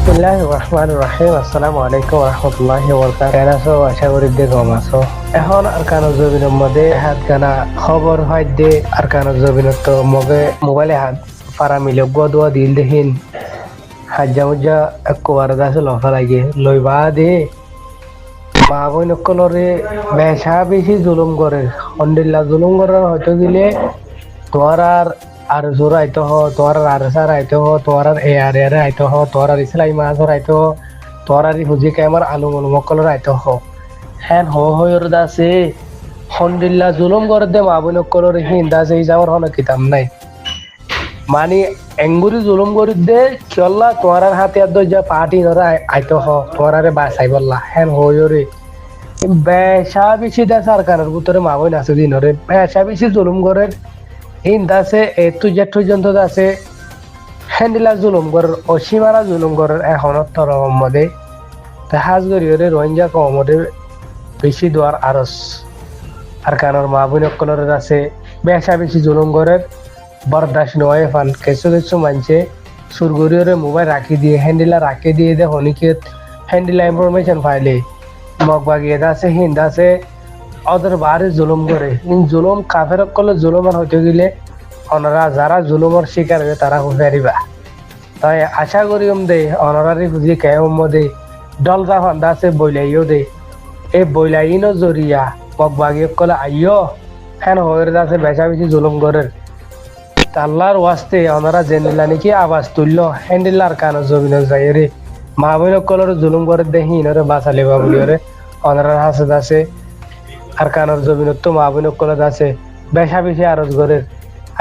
বিসমিল্লাহির রহমানির রহিম। আসসালামু আলাইকুম ওয়া রাহমাতুল্লাহি ওয়া বারাকাতুহু। কেন আছো? আশা করি যে গম আছো। এখন আরকানো জবিনের মধ্যে হাত গানা খবর হয় দে আরকানো জবিনত তো মগে মোবাইলে হাত পারা মিলে গদুয়া দিল দেহিন হাজ্জা মুজ্জা একবার দাসে লফা লাগে লইবা দে মা বই নকলরে বেশা বেশি জুলুম করে হন্ডিল্লা জুলুম করার হয়তো গেলে তোমার আর জোর আইতো হ তোমার আর সার আইতো হ তোমার এ আর এর আইতো হ তোমার ইসলাই মাছর আইতো তোমার হুজি কেমার আলু মলু মকলর আইতো হ হ্যান হইর দাসে হন্ডিল্লা জুলুম করে দে মা বই নকলরে হিন্দা সেই যাওয়ার হন কিতাম নাই মানে এঙ্গুরি জুলুম করি দে কিয়ল্লা তোমার হাতে আর যা পার্টি ধরা আইতো হ তোমার বাসাই বললা হ্যান হইরে বেশা বেশি দা সরকারের ভিতরে মা বই নাচে দিনরে বেশা বেশি জুলুম করে হিন্দা আছে এ টু জেড পর্যন্ত আছে হ্যান্ডিলা জুলুম করার অসীমারা জুলুম করার এখন তরম মধ্যে হাজ গরিয়রে রোহিঙ্গা কমরে বেশি দোয়ার আরস আর কারণ মা বোন কলরের আছে বেশা বেশি জুলুম করার বরদাস্ত নয় ফান কিছু কিছু মানছে সুরগরিয়রে মোবাইল রাখি দিয়ে হ্যান্ডিলা রাখি দিয়ে দে হনিকেত হ্যান্ডিলা ইনফরমেশন ফাইলে মগবাগিয়ে আছে হিন্দা আছে ওদের বাড়ি জুলুম করে জুলুম কাফের করলে জুলুমের হইতে গেলে ওনারা যারা জুলুমের শিকার হবে তারা হুফারিবা তাই আশা করি দে অনারারি বুঝি কেম দে ডলজা ফান্দা আছে বইলাইও দে এই বইলাইনো জরিয়া মগবাগিয়ে কলে আইও হ্যান হয়ে আছে বেচা বেশি জুলুম করে আল্লাহর ওয়াস্তে ওনারা জেনিলা নাকি আওয়াজ তুলল হ্যান্ডিলার কানো জমিন যাই রে মা বোন কলর জুলুম করে দেখি ইনরে বাঁচালে বাবুলি রে ওনারা হাসে আছে আর কানোর জমিনত তো মা বোন কলর আছে বেশা বেশি আরজ করে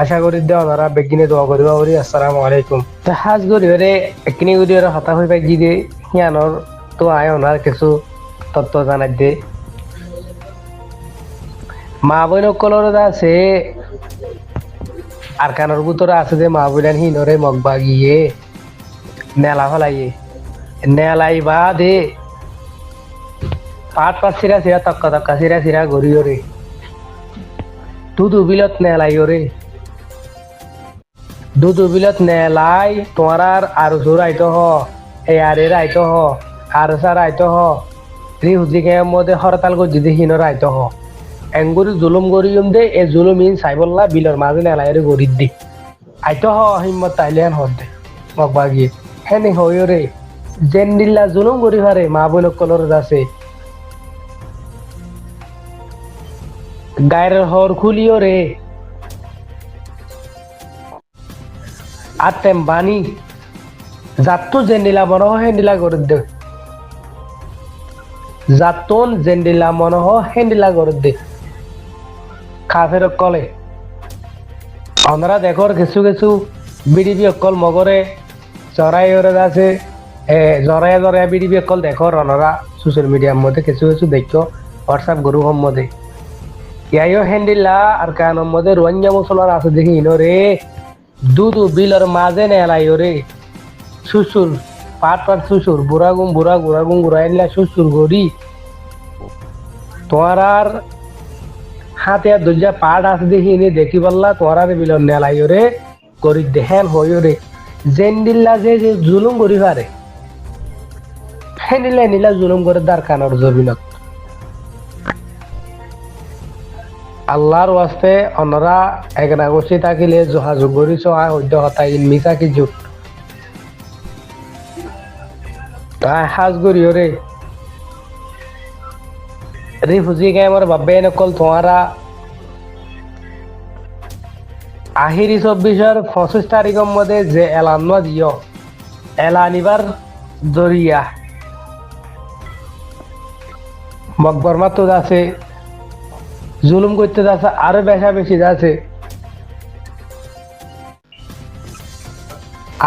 আশা করি দে ওনারা বেগিনে দোয়া করিবা বলি আসসালামু আলাইকুম তো হাজ করি রে একনি করি ওরা হতা হয়ে পাই দিয়ে হিয়ানোর তো আয় ওনার কিছু তত্ত্ব জানাই দে মা বোন কলর আছে আর কানোর ভিতরে আছে যে মা বোন হিনরে মগবা গিয়ে নেলা ফলাইয়ে নেলাই বা দে পাট পাট সিরা সিরা তক্কা তক্কা সিরা সিরা গড়িও রে দুধ বিলত নেলাই রে দুধ বিলত নেলাই তোমার আর জোর আইতো হ এ আর এর আইতো হ আর সার আইতো হ রি হুজি কে মধ্যে হরতাল গো যদি হিনর আইতো হ এঙ্গুরি জুলুম গরিয়ম দে এ জুলুম ইন সাইবল্লা বিলর মাঝে নেলাই রে গরিদ দি আইতো হ হিম্মত তাইলেন হদ দে মগবা গিয়ে হেনি হইও রে জেন্ডিল্লা জুলুম করি হারে মা বোন কলর আছে গায়ের হর খুলিও রে আতেম বানি জাতটো জেন্ডিলা মনে হয় হেন্ডিলা করে দে জাতন জেন্ডিলা মনে হয় হেন্ডিলা করে দে কাফের কলে আমরা দেখর কিছু কিছু বিডিপি অকল মগরে চড়াই ওরে আছে জরায়া জরায়া বিডিপি অকল দেখো রনরা সোশ্যাল মিডিয়ার মধ্যে কিছু কিছু দেখো হোয়াটসঅ্যাপ গ্রুপের মধ্যে ইয়াইও হ্যান্ডিলা আর কানের মধ্যে রোহিঙ্গা মুসলমান আছে দেখি ইনরে দুধ বিলর মাঝে নেলাই রে সুসুর পাট পাট সুসুর বুড়াগুম বুড়া এনলা সুসুর গড়ি তোমার আর হাতে আর দুর্যা পাট আছে দেখি ইনি দেখি বললা তোমার আর বিলর নেলাই রে গড়ি দেখেন হইও রে জেন্ডিল্লা যে জুলুম করি পারে হ্যান্ডিলা নিলা জুলুম করে দার কানর জমিনত আল্লাহর ওয়াস্তে অনরা একনা গছি থাকিলে যোগাযোগ করি চহা সদ্য হতাই মিছা কি জুট তাই সাজ করিও রে রিফুজি কেমর বাবে নকল তোমারা আহিরি 24 তারিখের মধ্যে যে এলান দিও এলানিবার জরিয়া মকবর মাত্র আছে জুলুম করতে যাচ্ছে আরো বেশা বেশি যাচ্ছে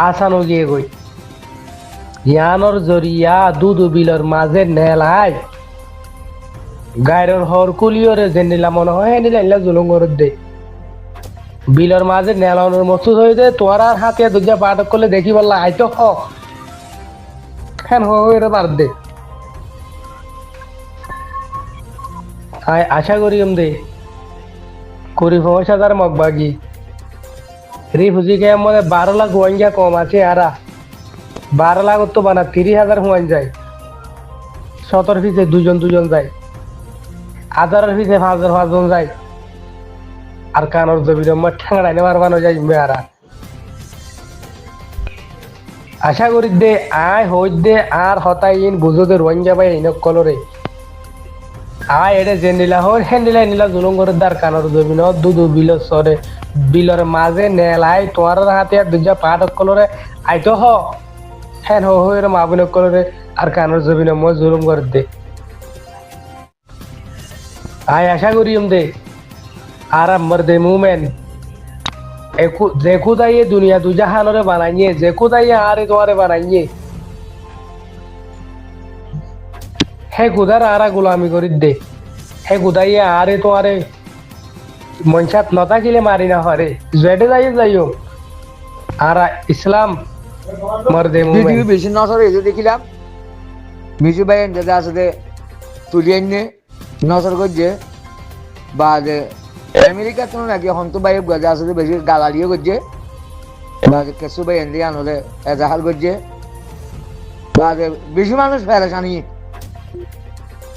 আসানো গিয়ে গই ইয়ানোর জরিয়া দুধ বিলর মাঝে নেলাই গায়ের হর কুলিয়রে যে নিলা মনে হয় নিলা জুলুম করে দে বিলর মাঝে নেলানোর মসুদ হয়ে দে তোমার আর হাতে দুর্যা পাঠক করলে দেখি বললা আইতো হ্যান হয়ে বার দে আশা করি দে করি 50,000 মগবাগি রিফুজি কে মধ্যে 12 লাখ রোহিঙ্গা কম আছে আরা 12 লাখ তো বানা 30,000 হুয়ান যায়, 17 ফিসে দুজন দুজন যায়, আদারের ফিসে 5 জন যায়, আর কানোর জমির ঠেঙ্গাড়াই নেবার বানো যায় মেয়ারা। আশা করি দে আয় হই দে আর হতাইন বুঝো দে রোহিঙ্গা ভাই ইনক কলরে আয় এডে যে নিলা হল হ্যান্ডিলা নিলা জুলুম করে দার কানোর জমিন দুদু বিল সরে বিলর মাঝে নেলাই তোমার হাতে দুজা পাট কলরে আইতো হ হ্যান হইরে মাবিন কলরে আর কানোর জমিন মই জুলুম করে দে আয় আশা করি দে আর মর দে মুমেন যে খুদাইয়ে দুনিয়া দুজাহানরে বানাইয়ে যে খুদাইয়ে আরে তোমারে বানাইয়ে হে খুদার আরা গোলামি করি দে হে খুদাইয়ে আরে তোমারে মনসাত নতাকিলে মারি না হরে জেডে যাইও আর ইসলাম মর দে ভিডিও বেশি নজর এই যে দেখিলাম মিজু ভাই যেটা আছে তুলি এনে নজর করছে বা যে আমেরিকা তো নাকি হন্তু ভাই গজা আছে বেশি গালালিও করছে বা কেসু ভাই এনে আনলে এজাহার করছে বা যে বেশি মানুষ ফেরাসানি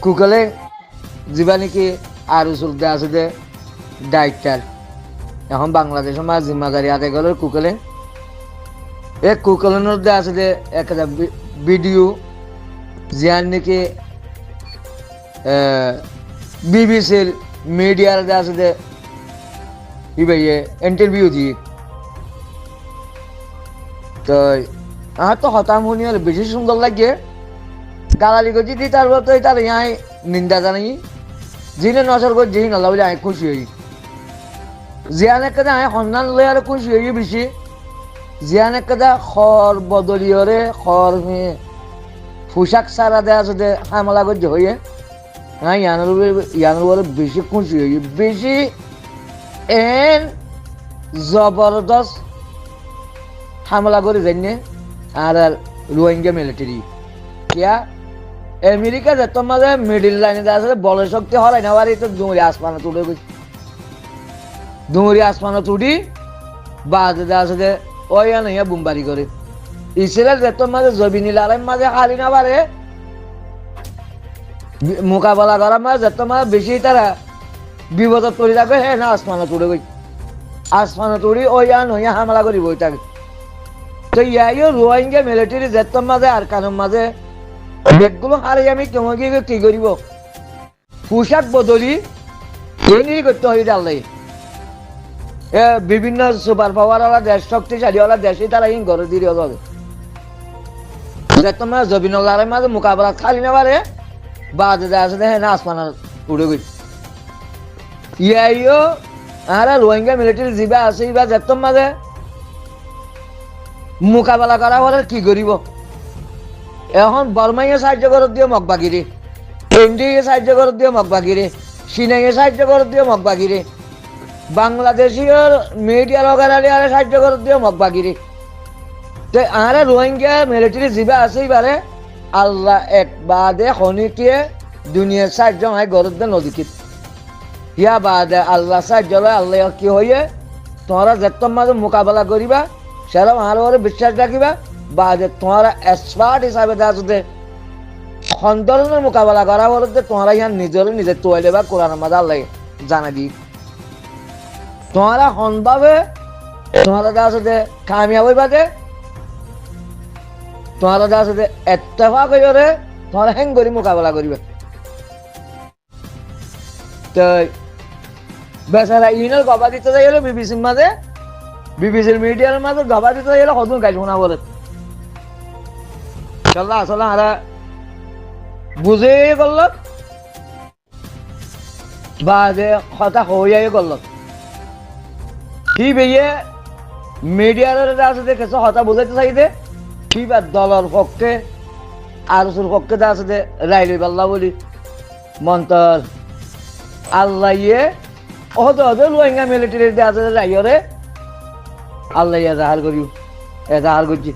কুকলে যিবা নাকি আর চলতে আছে যে ডাইটার এখন বাংলাদেশের মা জিম্মাদারি আদায় গেল কুকলে এই কুকলের মধ্যে আছে যে একটা ভিডিও যার নাকি বিবিসির মিডিয়ার আছে যে ভাইয়ে ইন্টারভিউ দিয়ে তো আমার তো হতাম শুনি হলে বেশি সুন্দর লাগে গালালি করছি দি তারপর তো তার ইয়া নিন্দা জানাই যিনি নজর করছি যিনি নলা বলে আমি খুশি হই জিয়ান একটা আমি সন্ধান লই আর খুশি হই বেশি জিয়ান একটা খর বদলিয়রে খর পোশাক সারা দেওয়া যদি হামলা করছে হইয়ে হ্যাঁ ইয়ানোর বলে বেশি খুশি হই বেশি এন জবরদস্ত হামলা করে জানিয়ে আর রোহিঙ্গা মিলিটারি কিয়া আমেরিকা যে তোমাদের মিডিল লাইনে আসলে বল শক্তি হলাই না বাড়ি তো ডুমুরি আসমানে তুলে ডুমুরি আসমানে তুলি বাজে আসলে ওই আনিয়া বুমবারি করে ইসরায়েল যে তোমাদের জবিনী লালের মাঝে হারি না পারে মোকাবেলা করার মাঝে যে তোমার বেশি তারা বিপদত পড়ে যাবে হ্যাঁ না আসমানে তুলে গই আসমানে তুলি ওই আন হইয়া হামলা করি বই থাকে তো ইয়াইও রোহিঙ্গা মিলিটারি যে তোমার মাঝে আর কানুন মাঝে বেগগুলো হারে আমি তোমাকে কি করিব পোশাক বদলি এই করতে হয় আল্লাহ বিভিন্ন সুপার পাওয়ার দেশ শক্তিশালী দেশে তারা ইন করে দিয়ে হবে তোমার জবিনার মাঝে মোকাবেলা খালি না পারে বা আসলে হ্যাঁ না আসমান উড়ে গই ইয়াইও আর রোহিঙ্গা মিলিটারি যা আছে বা যেতম মাঝে মোকাবেলা করা হলে কি করিব এখন বর্মাইয়ে সাহায্য করে দিও মকবাগিরি ইন্ডিয়া সাহায্য করে দিও মকবাগিরি সিনাইয়ে সাহায্য করে দিও মকবাগিরি বাংলাদেশীয় মিডিয়া লগালে আরে সাহায্য করে দিও মকবাগিরি তো আরে রোহিঙ্গা মিলিটারি যা আছে এবারে আল্লাহ এক বাদে খনিকে দুনিয়ার সাহায্য হয় গরদ নদীকিত ইয়া বাদে আল্লাহ সাহায্য আল্লাহ কি হইয়ে তোমরা যেতম মাঝে মোকাবেলা করিবা সেরকম আরো বিশ্বাস রাখিবা বা যে তোমারা এক্সপার্ট হিসাবে আসতে সন্তরণের মোকাবেলা করা বলতে তোমরা ইয়ার নিজের তোয়াইলে বা কোরআন মাঝে আল্লাহ জানা দি তোমরা সনভাবে তোমরা আসতে কামিয়াব হইবাতে তোমরা আসতে এত্তেফাক হইরে তোমরা হেং করে মোকাবেলা করিবে তো বেচারা ইউনিয়ন গবা দিতে যাই হলো বিবিসির মাঝে বিবিসির মিডিয়ার মাঝে গবা দিতে যাই হলো সদুন গাইল শোনা বলে চল্লা আসলে আরা বুঝে করল বা যে কথা হইয়াই করল কি বেয়ে মিডিয়ার আছে কিছু হতা বুঝাইতে চাইতে কি বা দলের পক্ষে আরসুর পক্ষে আছে রাইলি পাল্লা বলি মন্তর আল্লাহ ইয়ে হতে হতে রোহিঙ্গা মিলিটারি আছে রাইরে আল্লাহ এজাহার করিও এজাহার করছি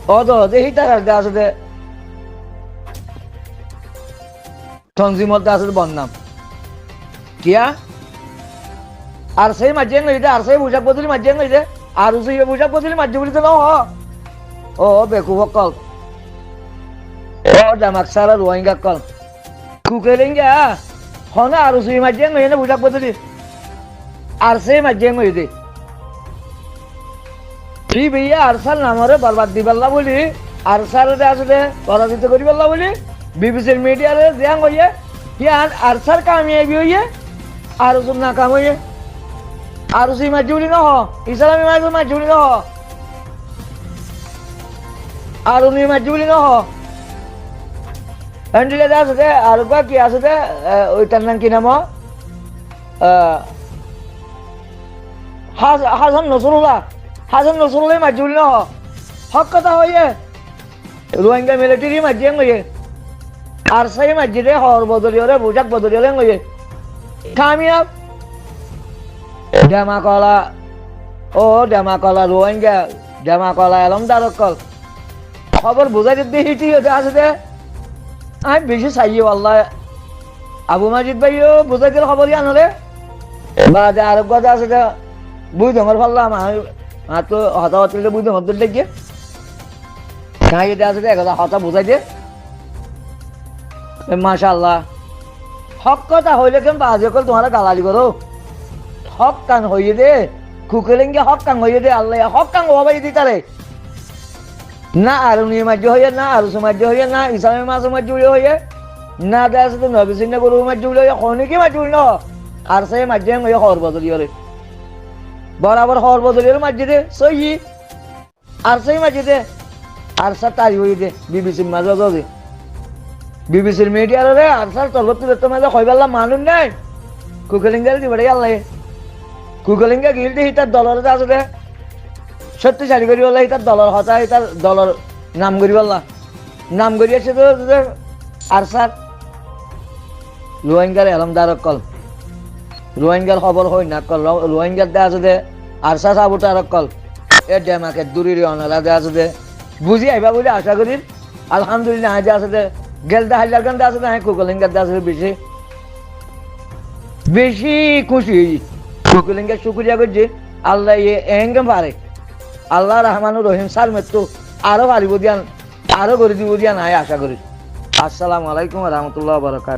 হতে হতে সেই টাকার আছে তঞ্জিমত আছে বদনাম কিয়া আর সেই মাঝে লইতে আর সেই পোশাক বদলি মাঝে লইতে আর সেই পোশাক বদলি মাঝে বলিতে ন ও বেকুবকল ও জামাক সারা রোহিঙ্গা কল কুকেলিঙ্গা হনা আর সুই মাঝে মেয়ে বুঝাক বদলি আর সে মাঝে মেয়ে দে ফি ভাইয়া আরসাল নামরে বরবাদ দি পাল্লা বলি আরসাল আসলে পরাজিত করি পাল্লা বলি বিবিসির মিডিয়ারে জিয়াং হইয়ে ইয়ান আরসাল কামিয়াবি হইয়ে আর সুন না কাম হইয়ে আর সুই মাঝে বলি না হ ইসলামী মাঝে বলি না হ আর উনি মাঝে বলি না হ এন্ডিলে আছে আর কি আছে ওইটার নাম কি নাম হাসান নসরুল্লাহ মাজুল ন হক কথা হইয়ে রোহিঙ্গা মিলিটারি মাঝে হইয়ে আর সেই মাঝে হর বদলিয়রে বুঝাক বদলিয়রে হইয়ে কামিয়াব ডেমাকলা রোহিঙ্গা ডেমাকলা এলমদারকল খবর বুঝাই দিতে হিটি হতে আছে আমি বেশি চাইও আল্লাহ আবু মাজিদ ভাইও বুঝাই দিল খবর আনলে বা আর কথা আছে বুঝ ধর ফাল্লাম তো হতা হতে বুঝ ধর দেখে কাহিয়ে দেওয়া আছে একথা হতা বুঝাই দিয়ে মাশাআল্লাহ হক কথা হইলে কেন বাজে কল তোমার গালালি করো হক কান হইয়ে দে কুকেলেঙ্গে হক কান হইয়ে দে আল্লাহ হক কান হবাই দিতারে না আর উনি মাঝে হইয়ে না আর সমাজ হইয়ে না ইসলামী মাছ মাঝে হইয়ে না দেওয়া আছে নবিসিন্ন গরু মাঝে হইয়ে খনিকে মাঝে ন আর সেই মাঝে হইয়ে হর বদলি হলে বরাবর হর বদলের মাঝে দে সহি আর সেই মাঝে দে আর সার তারি হয়ে দে বিবিসির মাঝে দে বিবিসির মিডিয়ার রে আর সার তলবত তুলে মাঝে কইবাল্লা মানুষ নাই কুকেলিঙ্গার দিবারে আল্লাহ কুকেলিঙ্গা গিল দে হিতার দলরে আছে দে শক্তিশালী করি বললা হিতার দলর হতা হিতার দলর নাম করি বললা নাম করিয়াছে তো আর সার রোহিঙ্গার এলমদার কল রোহিঙ্গার খবর হই না কল রোহিঙ্গার দেওয়া আছে দে আর সাবুটার কল এ ডেমাকে দূরের অনারা দেওয়া আছে দে বুঝি আইবা বলে আশা করি আলহামদুলিল্লাহ দেওয়া আছে দে গেল দে হাজার গান দেওয়া আছে দে কুকলিঙ্গার দেওয়া আছে বেশি বেশি খুশি কুকলিঙ্গার শুক্রিয়া করছি আল্লাহ এহেঙ্গে পারে আল্লাহ রহমানুর রহিম সার মৃত্যু আরো পারিব দিয়ান আরো করে দিব দিয়ান আশা করি আসসালামু আলাইকুম রহমতুল্লাহ বরকাত